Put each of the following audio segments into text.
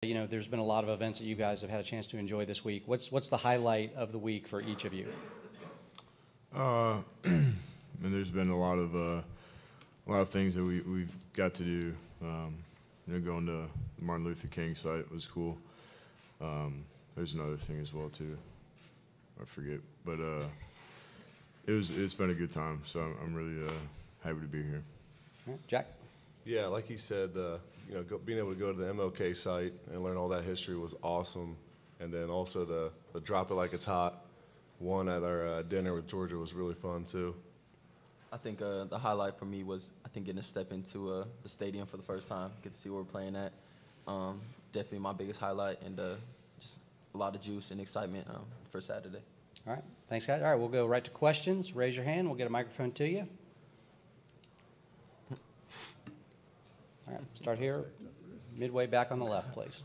You know, there's been a lot of events that you guys have had a chance to enjoy this week. What's the highlight of the week for each of you? I mean, there's been a lot of things that we've got to do. You know, going to the Martin Luther King site was cool. There's another thing as well too. I forget, but it's been a good time. So I'm really happy to be here. All right, Jack. Yeah, like he said, you know, being able to go to the MLK site and learn all that history was awesome. And then also the drop it like it's hot one at our dinner with Georgia was really fun too. I think the highlight for me was, I think, getting to step into the stadium for the first time, get to see where we're playing at. Definitely my biggest highlight, and just a lot of juice and excitement for Saturday. All right, thanks, guys. All right, we'll go right to questions. Raise your hand. We'll get a microphone to you. All right, start here. Midway back on the left, please.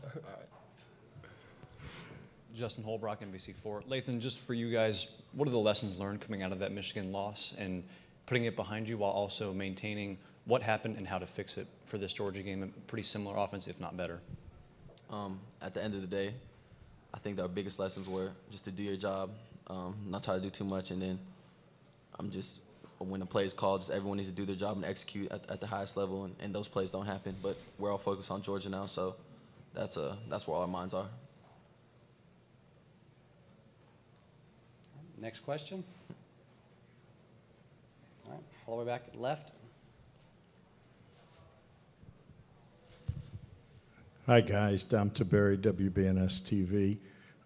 Justin Holbrook, NBC4. Lathan, just for you guys, what are the lessons learned coming out of that Michigan loss and putting it behind you while also maintaining what happened and how to fix it for this Georgia game? A pretty similar offense, if not better. At the end of the day, I think our biggest lessons were just to do your job, not try to do too much, and then when a play is called, just everyone needs to do their job and execute at the highest level, and those plays don't happen. But we're all focused on Georgia now, so that's where all our minds are. Next question. All right, all the way back left. Hi, guys. Dom Taberry, WBNS TV.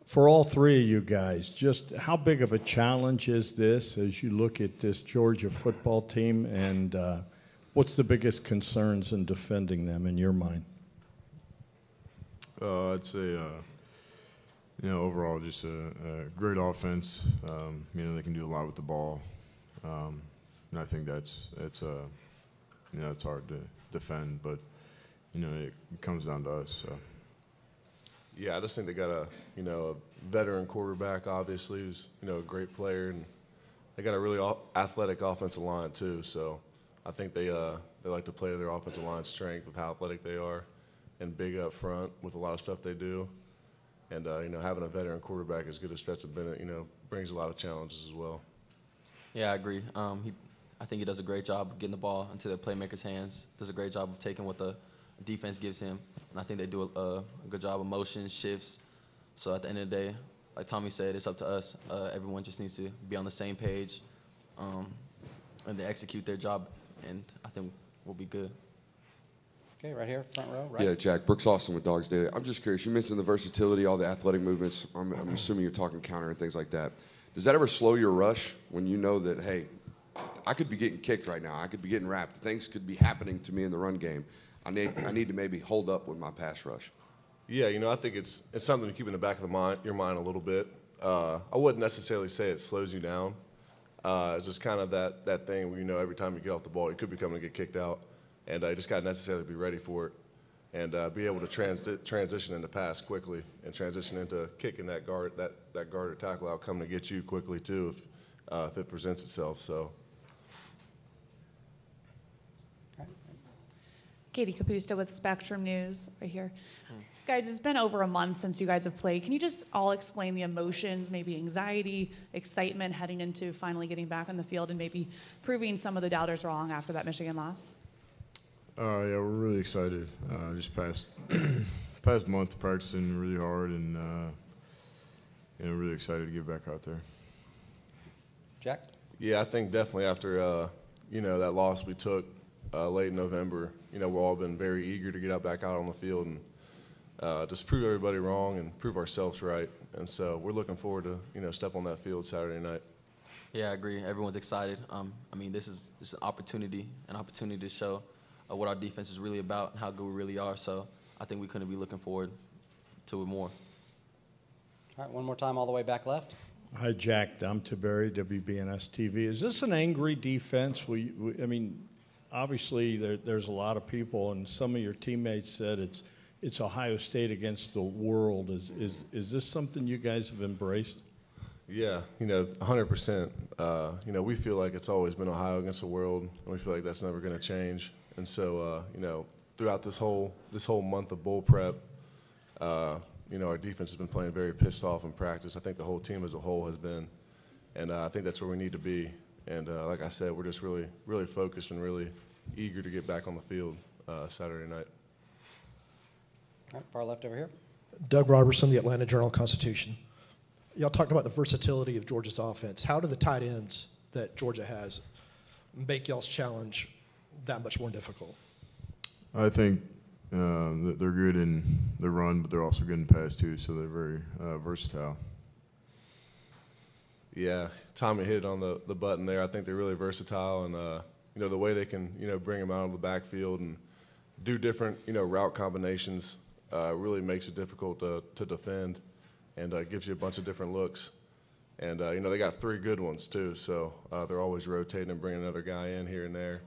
For all three of you guys, just how big of a challenge is this as you look at this Georgia football team, and what's the biggest concerns in defending them in your mind? I'd say, you know, overall just a great offense. You know, they can do a lot with the ball, and I think it's you know, it's hard to defend, but you know, it comes down to us. So. Yeah, I just think they got a veteran quarterback, obviously, who's, you know, a great player, and they got a really athletic offensive line too. So I think they like to play to their offensive line strength with how athletic they are, and big up front with a lot of stuff they do. And you know, having a veteran quarterback as good as Stetson Bennett, you know, brings a lot of challenges as well. Yeah, I agree. I think he does a great job of getting the ball into the playmakers' hands. Does a great job of taking what the defense gives him, and I think they do a good job of motion, shifts. So at the end of the day, like Tommy said, it's up to us. Everyone just needs to be on the same page, and they execute their job, and I think we'll be good. Okay, right here, front row, right? Yeah, Jack. Brooks Austin with Dogs Daily. I'm just curious. You mentioned the versatility, all the athletic movements. I'm assuming you're talking counter and things like that. Does that ever slow your rush when you know that, hey, I could be getting kicked right now. I could be getting wrapped. Things could be happening to me in the run game. I need to maybe hold up with my pass rush. Yeah, you know, I think it's something to keep in the back of your mind a little bit. I wouldn't necessarily say it slows you down. It's just kind of that thing where, you know, every time you get off the ball, you could be coming to get kicked out, and you just got to necessarily be ready for it, and be able to transition into pass quickly and transition into kicking that guard or tackle out coming to get you quickly too if it presents itself. So. Katie Capusta with Spectrum News, right here. Guys, it's been over a month since you guys have played. Can you just all explain the emotions, maybe anxiety, excitement heading into finally getting back on the field and maybe proving some of the doubters wrong after that Michigan loss? Yeah, we're really excited. Just past month practicing really hard, and you know, really excited to get back out there. Jack? Yeah, I think definitely after you know, that loss we took late in November, you know, we've all been very eager to get back out on the field and just prove everybody wrong and prove ourselves right. And so we're looking forward to, you know, step on that field Saturday night. Yeah, I agree. Everyone's excited. I mean, this is an opportunity to show what our defense is really about and how good we really are. So I think we couldn't be looking forward to it more. All right, one more time all the way back left. Hi, Jack. Dom Taberry, WBNS TV. Is this an angry defense? I mean, obviously there's a lot of people, and some of your teammates said it's Ohio State against the world. Is this something you guys have embraced? Yeah, you know, 100%. You know, we feel like it's always been Ohio against the world, and we feel like that's never going to change. And so, you know, throughout this whole month of bowl prep, You know, our defense has been playing very pissed off in practice. I think the whole team as a whole has been, and I think that's where we need to be. And like I said, we're just really, really focused and really eager to get back on the field Saturday night. All right, far left over here. Doug Robertson, the Atlanta Journal-Constitution. Y'all talked about the versatility of Georgia's offense. How do the tight ends that Georgia has make y'all's challenge that much more difficult? I think that they're good in the run, but they're also good in pass too, so they're very versatile. Yeah, Tommy hit on the button there. I think they're really versatile, and you know, the way they can, you know, bring them out of the backfield and do different, you know, route combinations really makes it difficult to defend, and gives you a bunch of different looks. And you know, they got 3 good ones too, so they're always rotating and bringing another guy in here and there.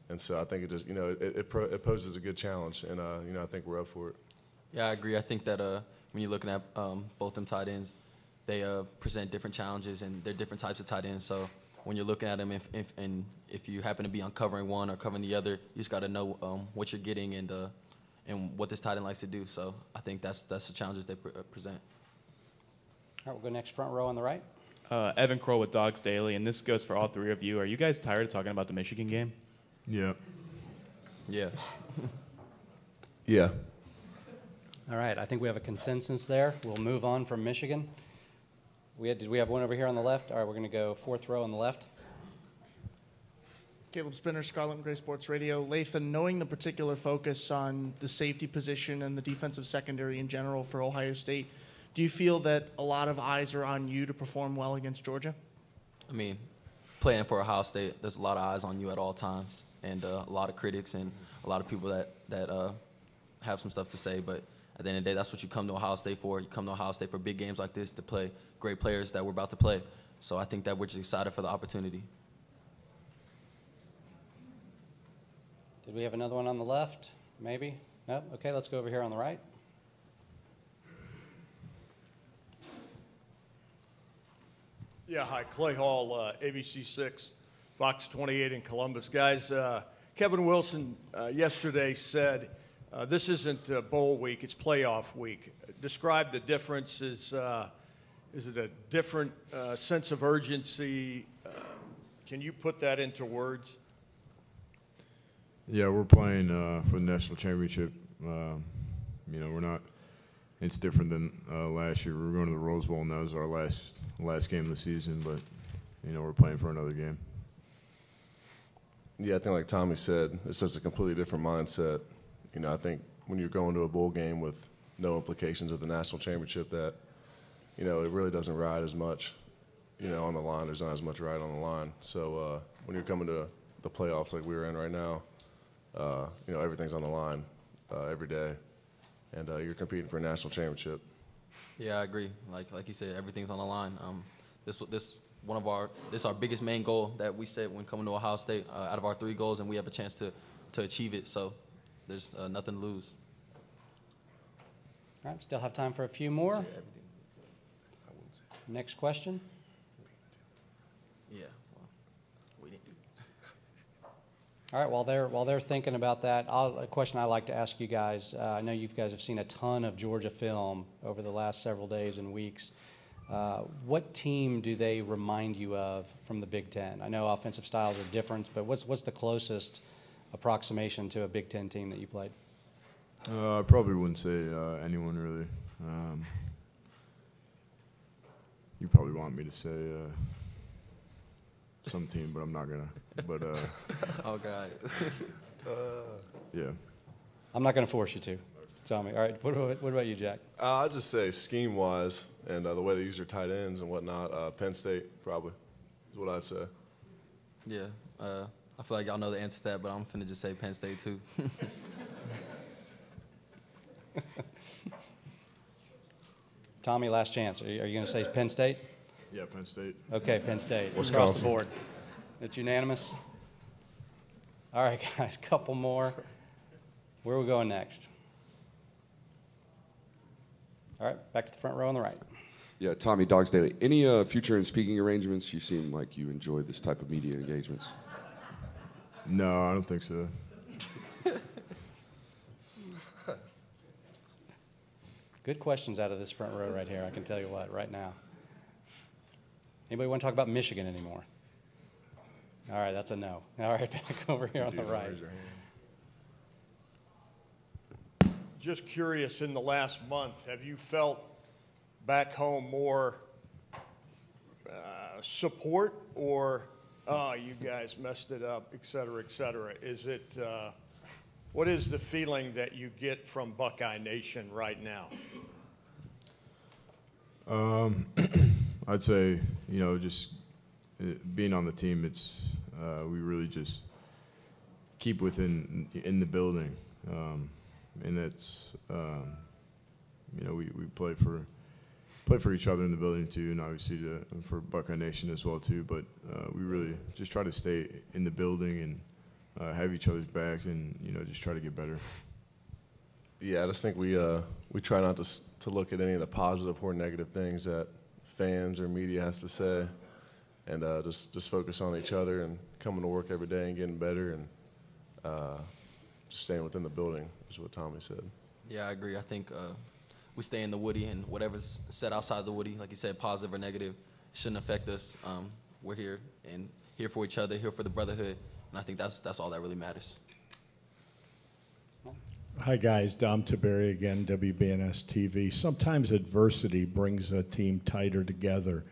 And so I think it just, you know, it poses a good challenge, and you know, I think we're up for it. Yeah, I agree. I think that when you're looking at both them tight ends, they present different challenges, and they're different types of tight ends. So when you're looking at them, if you happen to be uncovering one or covering the other, you just got to know what you're getting and what this tight end likes to do. So I think that's the challenges they present. All right, we'll go next, front row on the right. Evan Kroll with Dogs Daily, and this goes for all 3 of you. Are you guys tired of talking about the Michigan game? Yeah. Yeah. Yeah. All right, I think we have a consensus there. We'll move on from Michigan. Did we have one over here on the left? All right, we're going to go 4th row on the left. Caleb Spinner, Scarlet and Gray Sports Radio. Lathan, knowing the particular focus on the safety position and the defensive secondary in general for Ohio State, do you feel that a lot of eyes are on you to perform well against Georgia? I mean, playing for Ohio State, there's a lot of eyes on you at all times, and a lot of critics and a lot of people that have some stuff to say. But at the end of the day, that's what you come to Ohio State for. You come to Ohio State for big games like this to play great players that we're about to play. So I think that we're just excited for the opportunity. Did we have another one on the left? Maybe? No? Okay, let's go over here on the right. Yeah, hi, Clay Hall, ABC6, Fox 28 in Columbus. Guys, Kevin Wilson yesterday said this isn't bowl week, it's playoff week. Describe the difference. Is it a different sense of urgency? Can you put that into words? Yeah, we're playing for the national championship. You know, we're not. It's different than last year. We were going to the Rose Bowl, and that was our last game of the season. But you know, we're playing for another game. Yeah, I think like Tommy said, it's just a completely different mindset. You know, I think when you're going to a bowl game with no implications of the national championship, that, you know, it really doesn't ride as much, you know, on the line. There's not as much ride on the line. So when you're coming to the playoffs like we're in right now, you know, everything's on the line every day, and you're competing for a national championship. Yeah, I agree. Like you said, everything's on the line. This is our biggest main goal that we set when coming to Ohio State. Out of our 3 goals, and we have a chance to achieve it. So there's nothing to lose. All right, still have time for a few more. Next question. Yeah. Well, we didn't. All right, while they're thinking about that, a question I like to ask you guys. I know you guys have seen a ton of Georgia film over the last several days and weeks. What team do they remind you of from the Big Ten? I know offensive styles are different, but what's the closest approximation to a Big Ten team that you played? I probably wouldn't say anyone really. You probably want me to say some team, but I'm not gonna. But Oh God. yeah. I'm not going to force you to. Tell me. All right, what about you, Jack? I'd just say scheme-wise and the way they use their tight ends and whatnot, Penn State probably is what I'd say. Yeah. I feel like y'all know the answer to that, but I'm finna just say Penn State too. Tommy, last chance. Are you going to say Penn State? Yeah, Penn State. Okay, Penn State. Across the Wisconsin. board. It's unanimous. All right, guys, couple more. Where are we going next? All right, back to the front row on the right. Yeah, Tommy, Dogs Daily. Any future in speaking arrangements? You seem like you enjoy this type of media engagements. No, I don't think so. Good questions out of this front row right here, I can tell you what, right now. Anybody want to talk about Michigan anymore? All right, that's a no. All right, back over here on the right. Just curious, in the last month, have you felt back home more support or, oh, you guys messed it up, et cetera, et cetera? Is it, what is the feeling that you get from Buckeye Nation right now? I'd say, you know, just being on the team, it's we really just keep within in the building, and it's you know, we play for each other in the building too, and obviously for Buckeye Nation as well too. But we really just try to stay in the building and have each other's back, and you know, just try to get better. Yeah, I just think we try not to look at any of the positive or negative things that fans or media has to say, and just focus on each other and coming to work every day and getting better, and just staying within the building is what Tommy said. Yeah, I agree. I think we stay in the Woody, and whatever's said outside the Woody, like you said, positive or negative, shouldn't affect us. We're here and here for each other, here for the brotherhood, and I think that's all that really matters. Hi guys, Dom Tiberi again, WBNS TV. Sometimes adversity brings a team tighter together.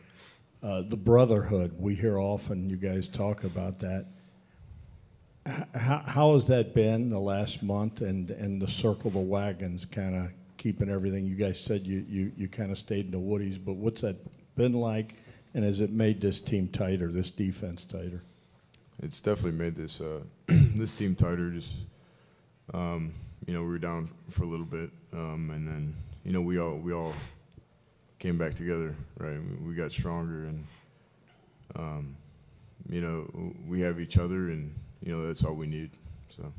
The brotherhood, we hear often you guys talk about that. How has that been the last month, and the circle the wagons kind of keeping everything? You guys said you kind of stayed in the Woodies, but what's that been like, and has it made this team tighter, this defense tighter? It's definitely made this this team tighter. Just you know, we were down for a little bit, and then you know, we all came back together, right? We got stronger, and you know, we have each other, and you know, that's all we need. So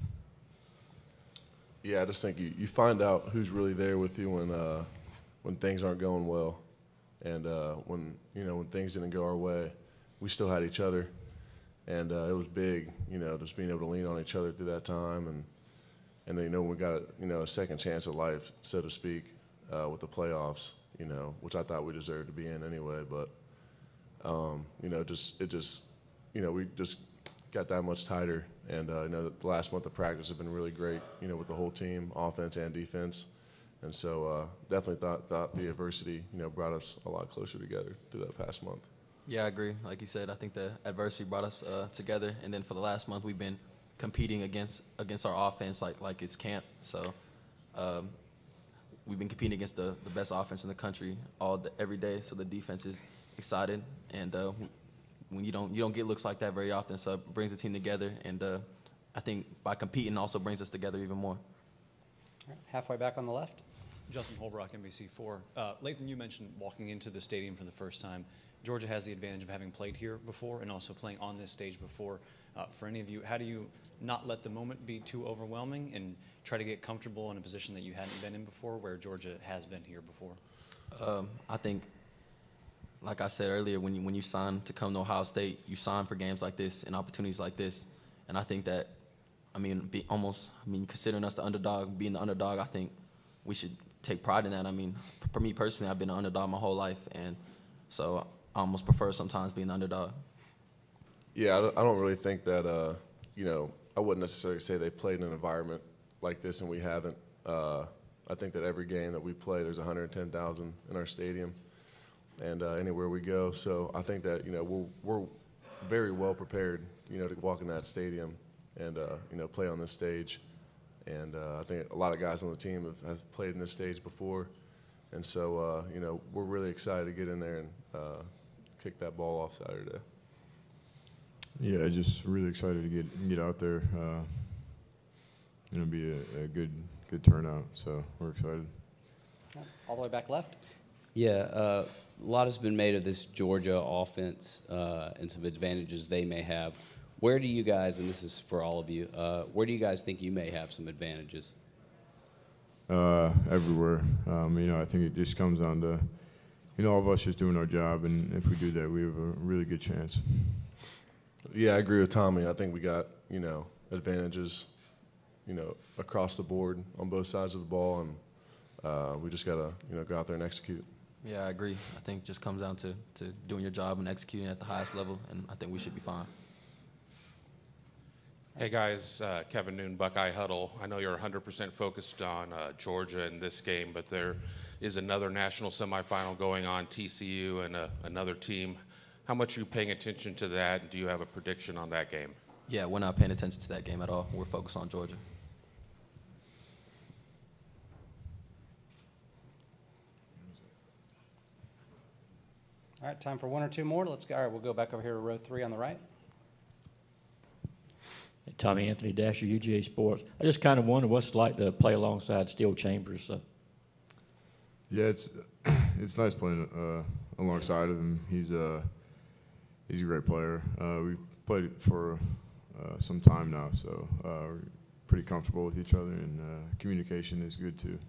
yeah, I just think you find out who's really there with you when things aren't going well, and when things didn't go our way, we still had each other, and it was big, you know, just being able to lean on each other through that time, and you know, we got a second chance at life, so to speak, with the playoffs, you know, which I thought we deserved to be in anyway, but you know, we just got that much tighter, and you know, the last month of practice have been really great, you know, with the whole team, offense and defense, and so definitely thought the adversity, you know, brought us a lot closer together through that past month. Yeah, I agree. Like you said, I think the adversity brought us together, and then for the last month we've been competing against our offense like it's camp. So we've been competing against the best offense in the country every day. So the defense is excited, and when you don't get looks like that very often, so it brings the team together, and I think by competing also brings us together even more. All right, halfway back on the left. Justin Holbrook, NBC4. Lathan, you mentioned walking into the stadium for the first time. Georgia has the advantage of having played here before and also playing on this stage before. For any of you, how do you not let the moment be too overwhelming and try to get comfortable in a position that you hadn't been in before, where Georgia has been here before? I think, like I said earlier, when you sign to come to Ohio State, you sign for games like this and opportunities like this. And I think that, considering us the underdog, being the underdog, I think we should take pride in that. I mean, for me personally, I've been an underdog my whole life, and so I almost prefer sometimes being the underdog. Yeah, I don't really think that, you know, I wouldn't necessarily say they played in an environment like this, and we haven't. I think that every game that we play, there's 110,000 in our stadium, and anywhere we go. So I think that, you know, we're very well prepared, you know, to walk in that stadium and, you know, play on this stage. And I think a lot of guys on the team have played in this stage before. And so, you know, we're really excited to get in there and kick that ball off Saturday. Yeah, just really excited to get out there. It'll be a good turnout, so we're excited. All the way back left. Yeah, a lot has been made of this Georgia offense and some advantages they may have. Where do you guys, and this is for all of you, where do you guys think you may have some advantages? Everywhere. You know, I think it just comes down to, you know, all of us just doing our job, and if we do that, we have a really good chance. Yeah, I agree with Tommy. I think we got, you know, advantages, you know, across the board on both sides of the ball, and We just gotta go out there and execute. Yeah, I agree. I think it just comes down to doing your job and executing at the highest level, and I think we should be fine. Hey guys, Kevin Noon, Buckeye Huddle. I know you're 100% focused on Georgia in this game, but there is another national semifinal going on, TCU and another team. How much are you paying attention to that, and do you have a prediction on that game? Yeah, we're not paying attention to that game at all. We're focused on Georgia. All right, time for one or two more. Let's go. All right, we'll go back over here to row 3 on the right. Tommy Anthony Dasher, UGA Sports. I just kind of wonder what's it like to play alongside Steel Chambers. Yeah, it's nice playing alongside of him. He's a great player. We've played for some time now, so we're pretty comfortable with each other, and communication is good too.